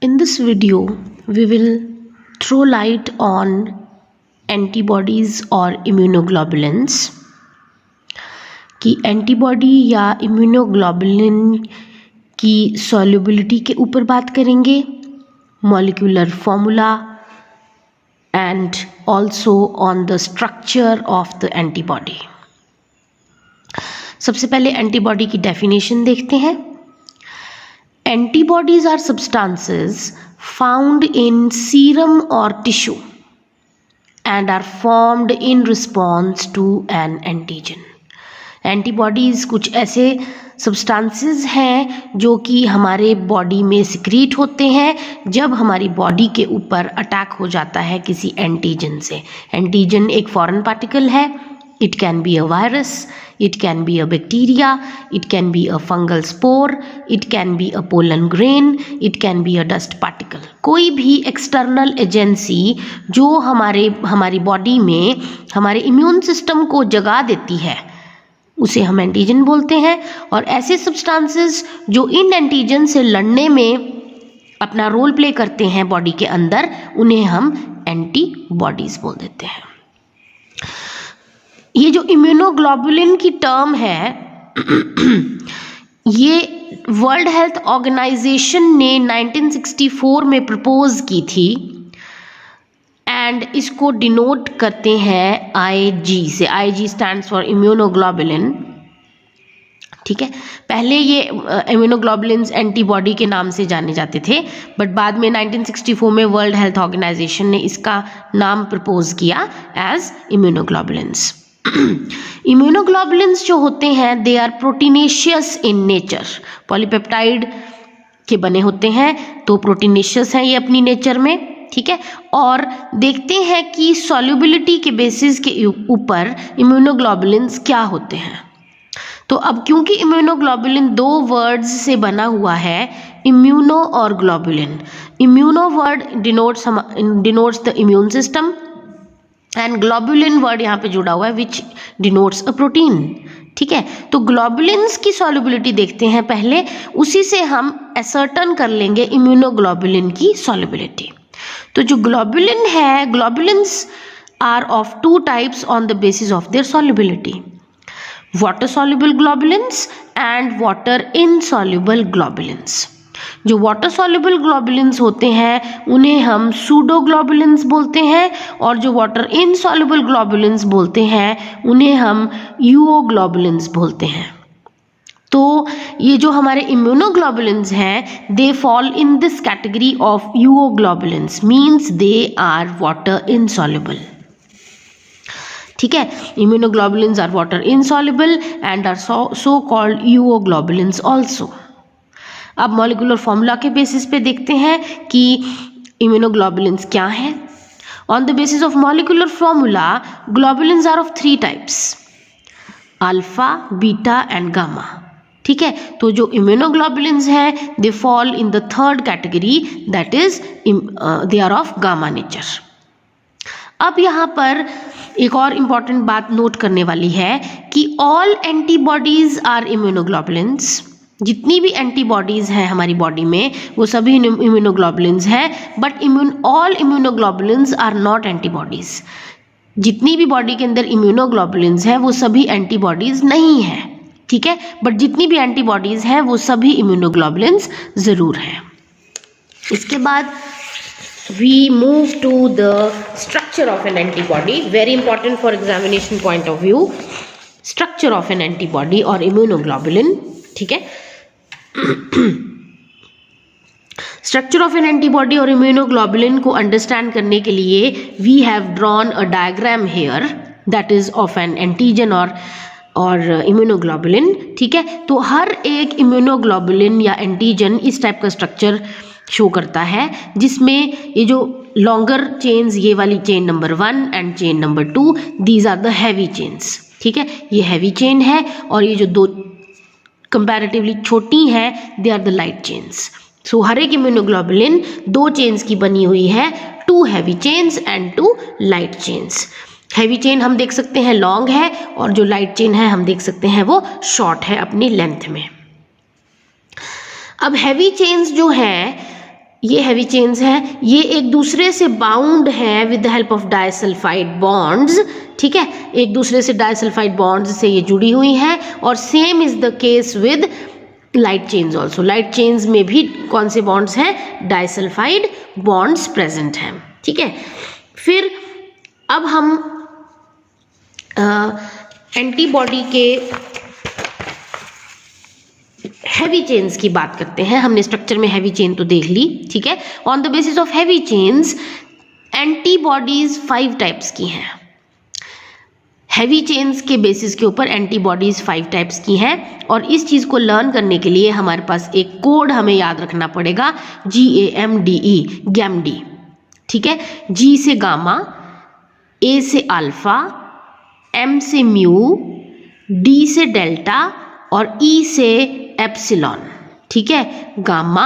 In this video, we will throw light on antibodies और immunoglobulins कि antibody या immunoglobulin की सॉल्युबिलिटी के ऊपर बात करेंगे, molecular formula and also on the structure of the antibody. सबसे पहले एंटीबॉडी की डेफिनेशन देखते हैं। Antibodies are substances found in serum or tissue and are formed in response to an antigen. Antibodies कुछ ऐसे substances हैं जो कि हमारे बॉडी में सिक्रीट होते हैं जब हमारी बॉडी के ऊपर अटैक हो जाता है किसी एंटीजन से। एंटीजन एक फॉरेन पार्टिकल है। It can be a virus, it can be a bacteria, it can be a fungal spore, it can be a pollen grain, it can be a dust particle. कोई भी external agency जो हमारी body में हमारे immune system को जगा देती है उसे हम एंटीजन बोलते हैं। और ऐसे सब्सटेंसेस जो इन एंटीजन से लड़ने में अपना रोल प्ले करते हैं बॉडी के अंदर, उन्हें हम एंटीबॉडीज बोल देते हैं। ये जो इम्यूनोग्लोबुलिन की टर्म है ये वर्ल्ड हेल्थ ऑर्गेनाइजेशन ने 1964 में प्रपोज की थी एंड इसको डिनोट करते हैं IG से। IG stands for immunoglobulin. ठीक है, पहले ये इम्यूनोग्लोबुलिन्स एंटीबॉडी के नाम से जाने जाते थे, बट बाद में 1964 में वर्ल्ड हेल्थ ऑर्गेनाइजेशन ने इसका नाम प्रपोज किया एज इम्यूनोग्लोबुलिन्स। इम्यूनोग्लोबुलिन्स जो होते हैं they are proteinaceous in nature, polypeptide के बने होते हैं, तो प्रोटीनेशियस हैं ये अपनी नेचर में। ठीक है, और देखते हैं कि सॉल्युबिलिटी के बेसिस के ऊपर इम्यूनोग्लोबुलिन्स क्या होते हैं। तो अब क्योंकि इम्यूनोग्लोबुलिन दो वर्ड्स से बना हुआ है, इम्यूनो और globulin. Immuno word denotes the immune system and globulin word यहाँ पे जुड़ा हुआ है विच डिनोट्स अ प्रोटीन। ठीक है, तो ग्लोबुलिन्स की सॉल्युबिलिटी देखते हैं पहले, उसी से हम असर्टन कर लेंगे इम्यूनोग्लोबुलिन की सॉल्युबिलिटी। तो जो ग्लोबुलिन है, globulins are of two types on the basis of their solubility, water soluble globulins and water insoluble globulins. जो वाटर सॉल्युबल ग्लोबुलिन्स होते हैं उन्हें हम सूडोग्लोबुलिन्स बोलते हैं, और जो वाटर इनसॉल्युबल ग्लोबुलिन्स बोलते हैं उन्हें हम यूओग्लोबुलिन्स बोलते हैं। तो ये जो हमारे इम्यूनोग्लोबुलिन्स हैं they fall in this category of euglobulins, means they are water insoluble. ठीक है, immunoglobulins are water insoluble and are so called euglobulins also. अब मॉलिक्यूलर फॉर्मूला के बेसिस पे देखते हैं कि इम्यूनोग्लोबुलिन्स क्या हैं। On the basis of molecular formula, globulins are of three types, alpha, beta and gamma. ठीक है, तो जो इम्यूनोग्लोबुलिन्स हैं they fall in the third category, that is they are of gamma nature. अब यहाँ पर एक और इम्पॉर्टेंट बात नोट करने वाली है कि ऑल एंटीबॉडीज आर इम्यूनोग्लोबुलिन्स। जितनी भी एंटीबॉडीज हैं हमारी बॉडी में वो सभी इम्यूनोग्लोबुलिन्स हैं, but all immunoglobulins are not antibodies. जितनी भी बॉडी के अंदर इम्यूनोग्लोबुलिन्स हैं वो सभी एंटीबॉडीज नहीं हैं। ठीक है, बट जितनी भी एंटीबॉडीज हैं वो सभी इम्यूनोग्लोबुलिन्स जरूर हैं। इसके बाद we move to the structure of an antibody, very important for examination point of view, structure of an antibody or immunoglobulin. ठीक है, स्ट्रक्चर ऑफ एन एंटीबॉडी और इम्यूनोग्लोबुलिन को अंडरस्टैंड करने के लिए we have drawn a diagram here that is of an antigen और immunoglobulin. ठीक है, तो हर एक इम्यूनोग्लोबुलिन या एंटीजन इस टाइप का स्ट्रक्चर शो करता है, जिसमें ये जो लॉन्गर चेन्स, ये वाली chain number 1 and chain number 2, these are the heavy chains. ठीक है, ये हैवी चेन है, और ये जो दो कंपैरेटिवली छोटी हैं they are the light chains. So हर एक इम्यूनोग्लोबुलिन दो चेन्स की बनी हुई है, 2 heavy chains and 2 light chains. Heavy chain हम देख सकते हैं लॉन्ग है, और जो लाइट चेन है हम देख सकते हैं वो शॉर्ट है अपनी लेंथ में। अब हैवी चेन्स जो हैं ये हैवी चेन्स हैं, ये एक दूसरे से बाउंड हैं with the help of disulphide bonds, ठीक है, एक दूसरे से डाइसल्फाइड बॉन्ड्स से ये जुड़ी हुई हैं। और same is the case with light chains also, light chains में भी कौन से बॉन्ड्स हैं, डाइसल्फाइड बॉन्ड्स प्रेजेंट हैं, ठीक है। फिर अब हम एंटीबॉडी के हैवी चेन्स की बात करते हैं। हमने स्ट्रक्चर में हैवी चेन तो देख ली, ठीक है। On the basis of heavy chains antibodies 5 types की हैं। हैवी चेन्स के बेसिस के ऊपर एंटीबॉडीज 5 टाइप्स की हैं, और इस चीज़ को लर्न करने के लिए हमारे पास एक कोड हमें याद रखना पड़ेगा, GAMDE, गैमडी, ठीक है। G से गामा, A से अल्फा, M से म्यू, D से डेल्टा और E से एप्सिलॉन, ठीक है। Gamma,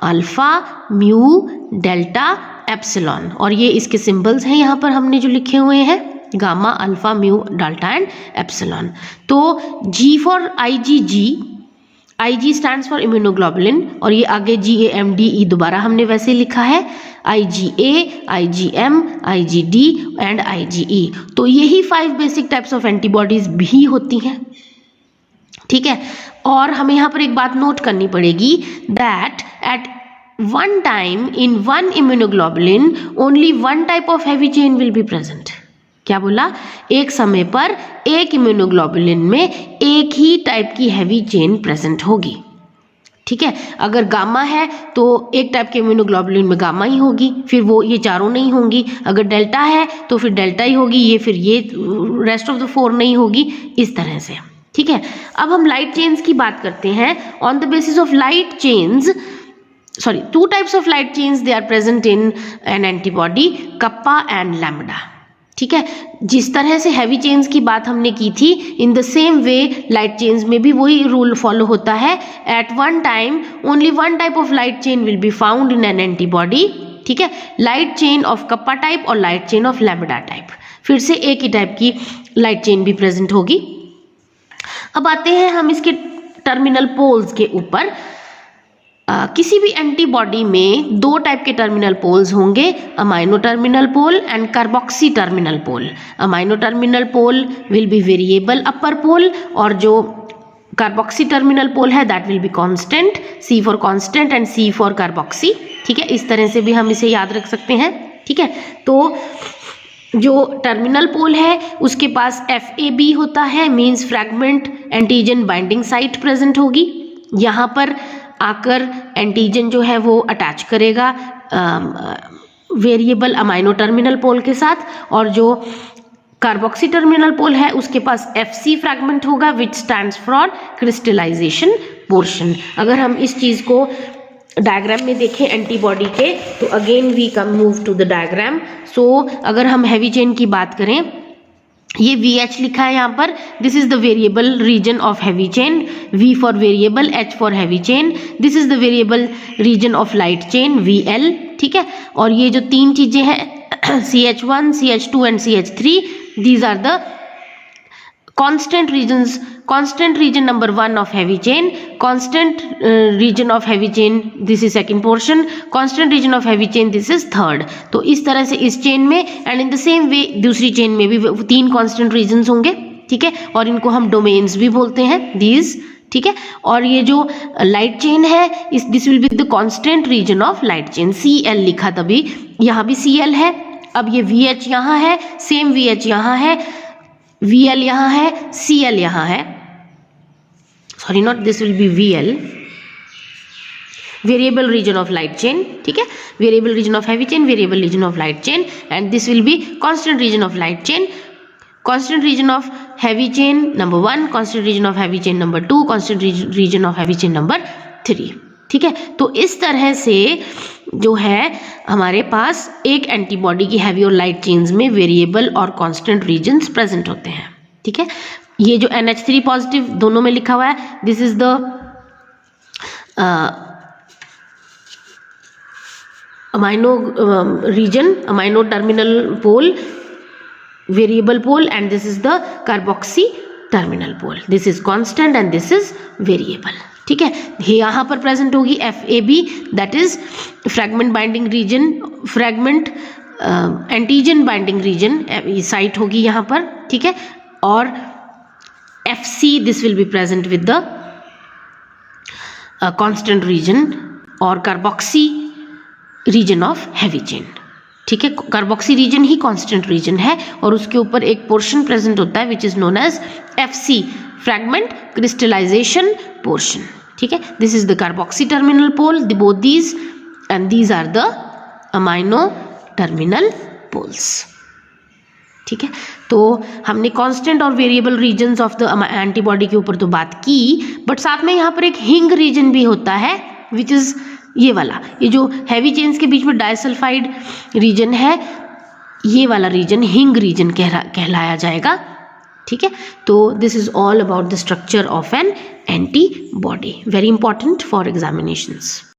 alpha, mu, delta, epsilon, और ये इसके सिंबल्स हैं यहाँ पर हमने जो लिखे हुए हैं, gamma, alpha, mu, delta and epsilon. तो G for IgG, IG stands for immunoglobulin, और ये आगे GAMDE दोबारा हमने वैसे लिखा है, IgA, IgM, IgD and IgE। तो यही 5 बेसिक टाइप्स ऑफ एंटीबॉडीज भी होती हैं, ठीक है। और हमें यहाँ पर एक बात नोट करनी पड़ेगी, that at one time in one immunoglobulin only one type of heavy chain will be present. क्या बोला, एक समय पर एक इम्यूनोग्लोबुलिन में एक ही टाइप की हैवी चेन प्रेजेंट होगी, ठीक है। अगर गामा है तो एक टाइप के इम्यूनोग्लोबुलिन में गामा ही होगी, फिर वो ये चारों नहीं होंगी। अगर डेल्टा है तो फिर डेल्टा ही होगी, ये फिर ये रेस्ट ऑफ द 4 नहीं होगी, इस तरह से, ठीक है। अब हम लाइट चेन्स की बात करते हैं। On the basis of light chains, sorry, 2 types of light chains they are present in an antibody, kappa and lambda, ठीक है। जिस तरह से हैवी चेन्स की बात हमने की थी, in the same way light chains में भी वही रूल फॉलो होता है। At one time only one type of light chain will be found in an antibody, ठीक है। Light chain of kappa type और light chain of lambda type, फिर से एक ही टाइप की लाइट चेन भी प्रेजेंट होगी। अब आते हैं हम इसके टर्मिनल पोल्स के ऊपर। किसी भी एंटीबॉडी में 2 टाइप के टर्मिनल पोल्स होंगे, amino terminal pole and carboxy terminal pole. Amino terminal pole will be variable upper pole, और जो कार्बोक्सी टर्मिनल पोल है that will be constant, C for constant and C for carboxy, ठीक है। इस तरह से भी हम इसे याद रख सकते हैं, ठीक है। तो जो टर्मिनल पोल है उसके पास FAB होता है, means fragment antigen binding site present होगी। यहाँ पर आकर एंटीजन जो है वो अटैच करेगा वेरिएबल अमाइनो टर्मिनल पोल के साथ, और जो कार्बोक्सी टर्मिनल पोल है उसके पास FC फ्रैगमेंट होगा which stands for crystallization portion. अगर हम इस चीज़ को डायग्राम में देखें एंटीबॉडी के, तो again we come move to the diagram. So अगर हम हैवी चेन की बात करें, ये VH लिखा है यहाँ पर, this is the variable region of heavy chain, V for variable, H for heavy chain, this is the variable region of light chain, VL, ठीक है। और ये जो 3 चीजें हैं CH1, CH2 and CH3, these are the constant regions, constant region number 1 of heavy chain, constant region of heavy chain, this is second portion, constant region of heavy chain, this is third। तो इस तरह से इस chain में and in the same वे दूसरी chain में भी 3 constant regions होंगे, ठीक है। और इनको हम डोमेन्स भी बोलते हैं, these, ठीक है। और ये जो लाइट चेन है this will be the constant reason of light chain, CL लिखा तभी, यहाँ भी CL है। अब ये VH यहाँ है, सेम VH यहाँ है, VL यहाँ है, CL यहाँ है, sorry not, this will B VL, variable region of light chain, ठीक है। Variable region of heavy chain, variable region of light chain, and this will be constant region of light chain, constant region of heavy chain number 1, constant region of heavy chain number 2, constant region of heavy chain number 3, ठीक है। तो इस तरह से जो है हमारे पास एक एंटीबॉडी की हैवी और लाइट चेन्स में वेरिएबल और कांस्टेंट रीजन्स प्रेजेंट होते हैं, ठीक है। ये जो NH3 पॉजिटिव दोनों में लिखा हुआ है, this is the amino region, amino terminal pole, variable pole, and this is the carboxy terminal pole, this is constant and this is variable, ठीक है। यहाँ पर प्रेजेंट होगी FAB, that is fragment binding region, fragment antigen binding region site होगी यहाँ पर, ठीक है। और FC, this will be present with the constant region और carboxy region of heavy chain, ठीक है। कार्बोक्सी रीजन ही कांस्टेंट रीजन है और उसके ऊपर एक पोर्शन प्रेजेंट होता है which is known as FC, fragment crystallization portion, ठीक है। This is the carboxy terminal pole, both these and these are the amino terminal poles, ठीक है। तो हमने कांस्टेंट और variable regions of the antibody के ऊपर तो बात की, बट साथ में यहाँ पर एक हिंग रीजन भी होता है विच इज ये वाला, ये जो हैवी चेन्स के बीच में डाइसल्फाइड रीजन है, ये वाला रीजन हिंग रीजन कहलाया जाएगा, ठीक है। तो this is all about the structure of an antibody, very important for examinations.